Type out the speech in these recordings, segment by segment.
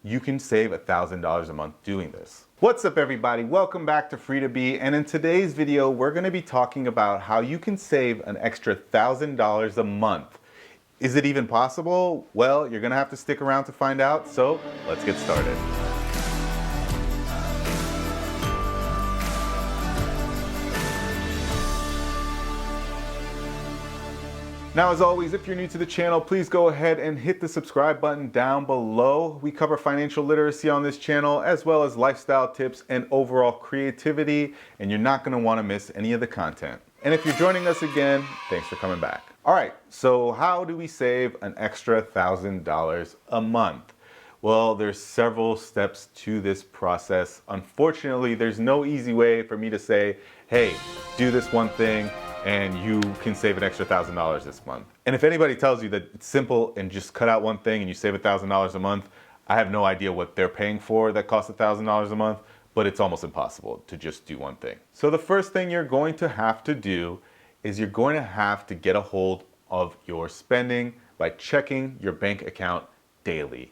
you can save $1,000 a month doing this. What's up everybody? Welcome back to Free to Be, and in today's video we're going to be talking about how you can save an extra $1,000 a month. Is it even possible? Well, you're going to have to stick around to find out, so let's get started. Now, as always, if you're new to the channel, please go ahead and hit the subscribe button down below. We cover financial literacy on this channel, as well as lifestyle tips and overall creativity, and you're not going to want to miss any of the content. And if you're joining us again, thanks for coming back. All right, so how do we save an extra $1,000 a month? Well, there's several steps to this process. Unfortunately, there's no easy way for me to say, hey, do this one thing and you can save an extra $1,000 this month. And if anybody tells you that it's simple and just cut out one thing and you save $1,000 a month, I have no idea what they're paying for that costs $1,000 a month, but it's almost impossible to just do one thing. So the first thing you're going to have to do is you're going to have to get a hold of your spending by checking your bank account daily.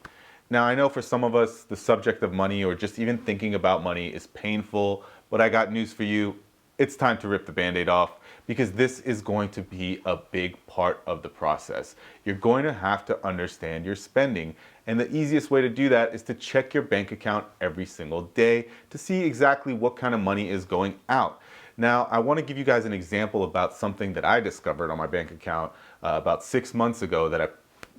Now, I know for some of us, the subject of money or just even thinking about money is painful, but I got news for you. It's time to rip the Band-Aid off, because this is going to be a big part of the process. You're going to have to understand your spending, and the easiest way to do that is to check your bank account every single day to see exactly what kind of money is going out. Now, I want to give you guys an example about something that I discovered on my bank account about 6 months ago that I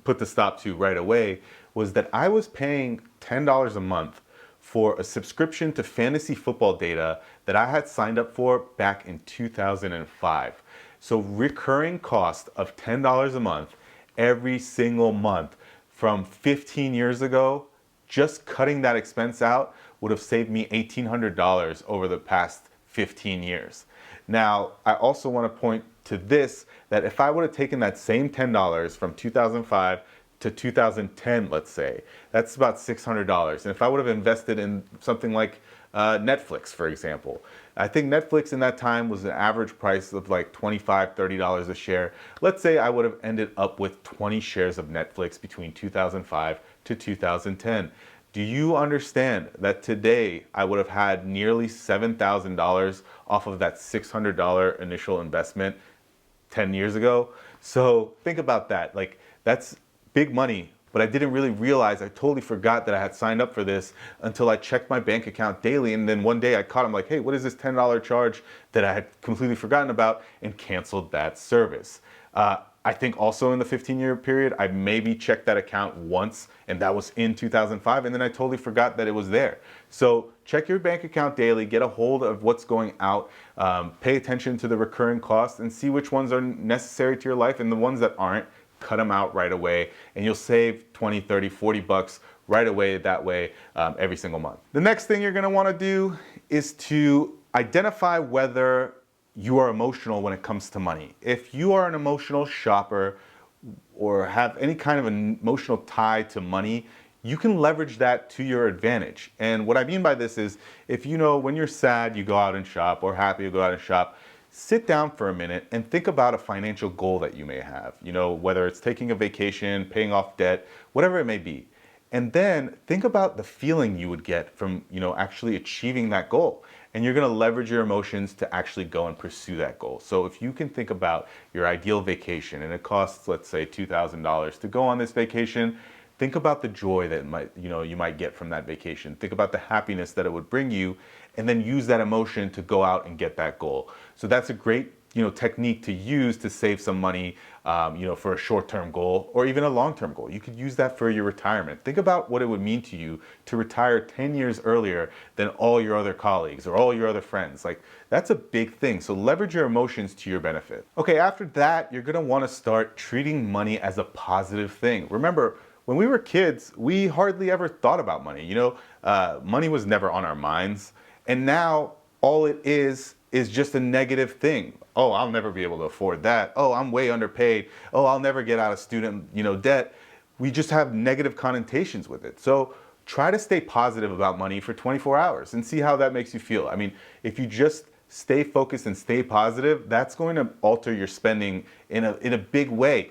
put the stop to right away, was that I was paying $10 a month for a subscription to fantasy football data that I had signed up for back in 2005. So recurring cost of $10 a month every single month from 15 years ago, just cutting that expense out would have saved me $1,800 over the past 15 years. Now, I also want to point to this, that if I would have taken that same $10 from 2005 to 2010, let's say, that's about $600. And if I would have invested in something like Netflix, for example, I think Netflix in that time was an average price of like $25, $30 a share. Let's say I would have ended up with 20 shares of Netflix between 2005 to 2010. Do you understand that today I would have had nearly $7,000 off of that $600 initial investment 10 years ago? So think about that. Like, that's big money, but I didn't really realize, I totally forgot that I had signed up for this until I checked my bank account daily. And then one day I caught him like, hey, what is this $10 charge that I had completely forgotten about, and canceled that service. I think also in the 15-year period, I maybe checked that account once, and that was in 2005, and then I totally forgot that it was there. So check your bank account daily, get a hold of what's going out, pay attention to the recurring costs, and see which ones are necessary to your life, and the ones that aren't, cut them out right away, and you'll save 20, 30, 40 bucks right away that way every single month. The next thing you're gonna wanna do is to identify whether you are emotional when it comes to money. If you are an emotional shopper or have any kind of an emotional tie to money, you can leverage that to your advantage. And what I mean by this is, if you know when you're sad, you go out and shop, or happy, you go out and shop, sit down for a minute and think about a financial goal that you may have, you know, whether it's taking a vacation, paying off debt, whatever it may be. And then think about the feeling you would get from, you know, actually achieving that goal. And you're going to leverage your emotions to actually go and pursue that goal. So if you can think about your ideal vacation and it costs, let's say, $2,000 to go on this vacation, think about the joy that you might get from that vacation. Think about the happiness that it would bring you, and then use that emotion to go out and get that goal. So that's a great technique to use to save some money for a short-term goal or even a long-term goal. You could use that for your retirement. Think about what it would mean to you to retire 10 years earlier than all your other colleagues or all your other friends. Like, that's a big thing. So leverage your emotions to your benefit. Okay, after that, you're gonna wanna start treating money as a positive thing. Remember, when we were kids, we hardly ever thought about money. Money was never on our minds. And now all it is just a negative thing. Oh, I'll never be able to afford that. Oh, I'm way underpaid. Oh, I'll never get out of student debt. We just have negative connotations with it. So try to stay positive about money for 24 hours and see how that makes you feel. I mean, if you just stay focused and stay positive, that's going to alter your spending in a big way.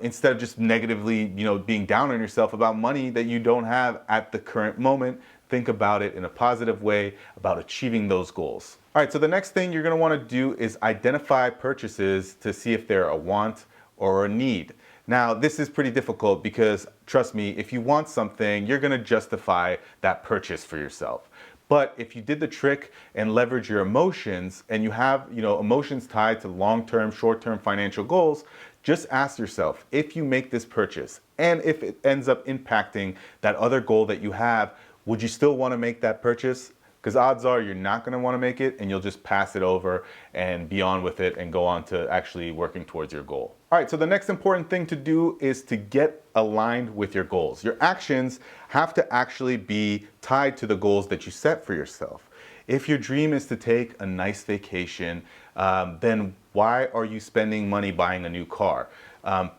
instead of just negatively, being down on yourself about money that you don't have at the current moment. Think about it in a positive way about achieving those goals. All right, so the next thing you're going to want to do is identify purchases to see if they're a want or a need. Now, this is pretty difficult because, trust me, if you want something, you're going to justify that purchase for yourself. But if you did the trick and leverage your emotions, and you have, emotions tied to long-term, short-term financial goals, just ask yourself, if you make this purchase and if it ends up impacting that other goal that you have, would you still want to make that purchase? Because odds are you're not going to want to make it, and you'll just pass it over and be on with it and go on to actually working towards your goal. All right, so the next important thing to do is to get aligned with your goals. Your actions have to actually be tied to the goals that you set for yourself. If your dream is to take a nice vacation, then why are you spending money buying a new car?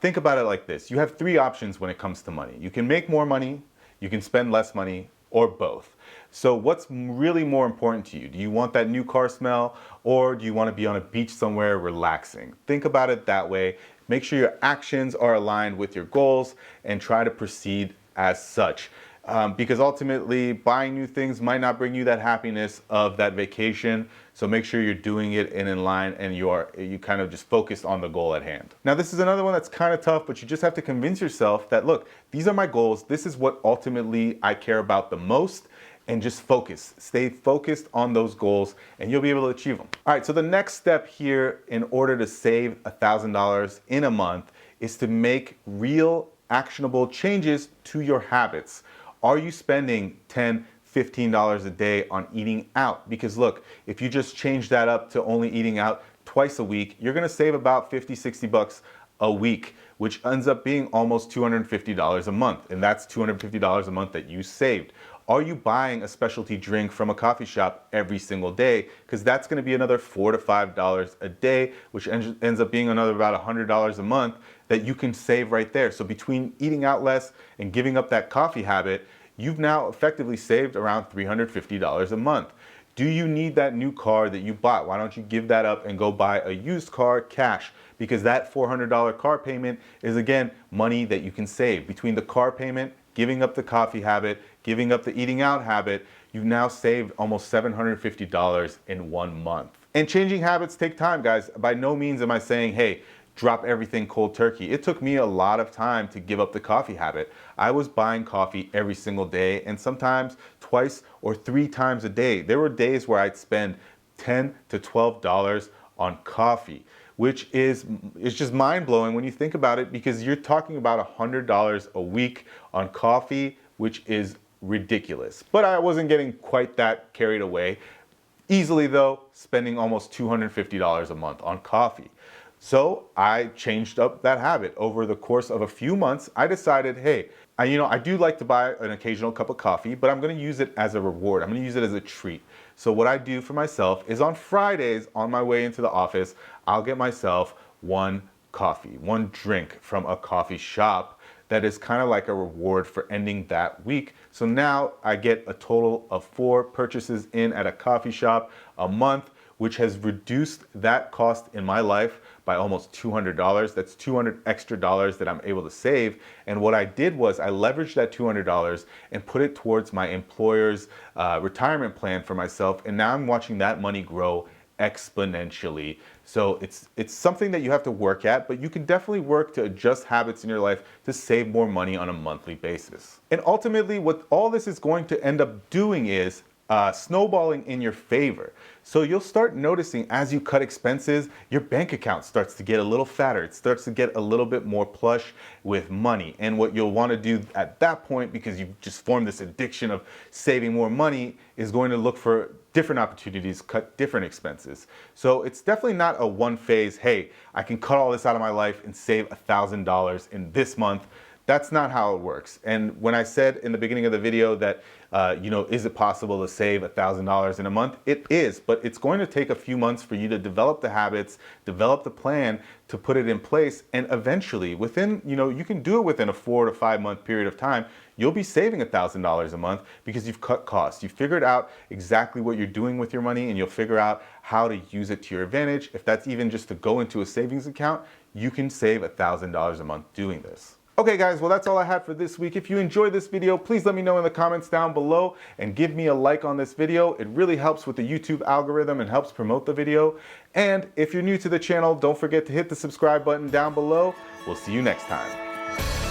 Think about it like this. You have three options when it comes to money. You can make more money, you can spend less money, or both. So what's really more important to you? Do you want that new car smell, or do you want to be on a beach somewhere relaxing? Think about it that way. Make sure your actions are aligned with your goals and try to proceed as such. Because ultimately, buying new things might not bring you that happiness of that vacation. So make sure you're doing it in line, and you kind of just focused on the goal at hand. Now, this is another one that's kind of tough, but you just have to convince yourself that, look, these are my goals. This is what ultimately I care about the most. And just focus. Stay focused on those goals, and you'll be able to achieve them. All right, so the next step here in order to save $1,000 in a month is to make real, actionable changes to your habits. Are you spending $10, $15 a day on eating out? Because look, if you just change that up to only eating out twice a week, you're gonna save about 50, 60 bucks a week, which ends up being almost $250 a month. And that's $250 a month that you saved. Are you buying a specialty drink from a coffee shop every single day? Because that's going to be another $4 to $5 a day, which ends up being another about $100 a month that you can save right there. So between eating out less and giving up that coffee habit, you've now effectively saved around $350 a month. Do you need that new car that you bought? Why don't you give that up and go buy a used car cash? Because that $400 car payment is, again, money that you can save. Between the car payment, giving up the coffee habit, giving up the eating out habit, you've now saved almost $750 in 1 month. And changing habits take time, guys. By no means am I saying, hey, drop everything cold turkey. It took me a lot of time to give up the coffee habit. I was buying coffee every single day, and sometimes twice or 3 times a day. There were days where I'd spend $10 to $12 on coffee, which is just mind-blowing when you think about it, because you're talking about $100 a week on coffee, which is ridiculous. But I wasn't getting quite that carried away. Easily though, spending almost $250 a month on coffee. So I changed up that habit. Over the course of a few months, I decided, hey, I do like to buy an occasional cup of coffee, but I'm going to use it as a reward. I'm going to use it as a treat. So what I do for myself is on Fridays, on my way into the office, I'll get myself one drink from a coffee shop that is kind of like a reward for ending that week. So now I get a total of 4 purchases in at a coffee shop a month, which has reduced that cost in my life by almost $200. That's $200 extra that I'm able to save. And what I did was I leveraged that $200 and put it towards my employer's retirement plan for myself. And now I'm watching that money grow exponentially. So it's something that you have to work at, but you can definitely work to adjust habits in your life to save more money on a monthly basis. And ultimately, what all this is going to end up doing is snowballing in your favor. So you'll start noticing as you cut expenses, your bank account starts to get a little fatter. It starts to get a little bit more plush with money. And what you'll want to do at that point, because you've just formed this addiction of saving more money, is going to look for different opportunities, cut different expenses. So it's definitely not a one phase, hey, I can cut all this out of my life and save $1,000 in this month. That's not how it works. And when I said in the beginning of the video that, is it possible to save $1,000 in a month? It is, but it's going to take a few months for you to develop the habits, develop the plan to put it in place. And eventually within, you can do it within a 4 to 5 month period of time. You'll be saving $1,000 a month because you've cut costs. You've figured out exactly what you're doing with your money, and you'll figure out how to use it to your advantage. If that's even just to go into a savings account, you can save $1,000 a month doing this. Okay guys, well that's all I had for this week. If you enjoyed this video, please let me know in the comments down below and give me a like on this video. It really helps with the YouTube algorithm and helps promote the video. And if you're new to the channel, don't forget to hit the subscribe button down below. We'll see you next time.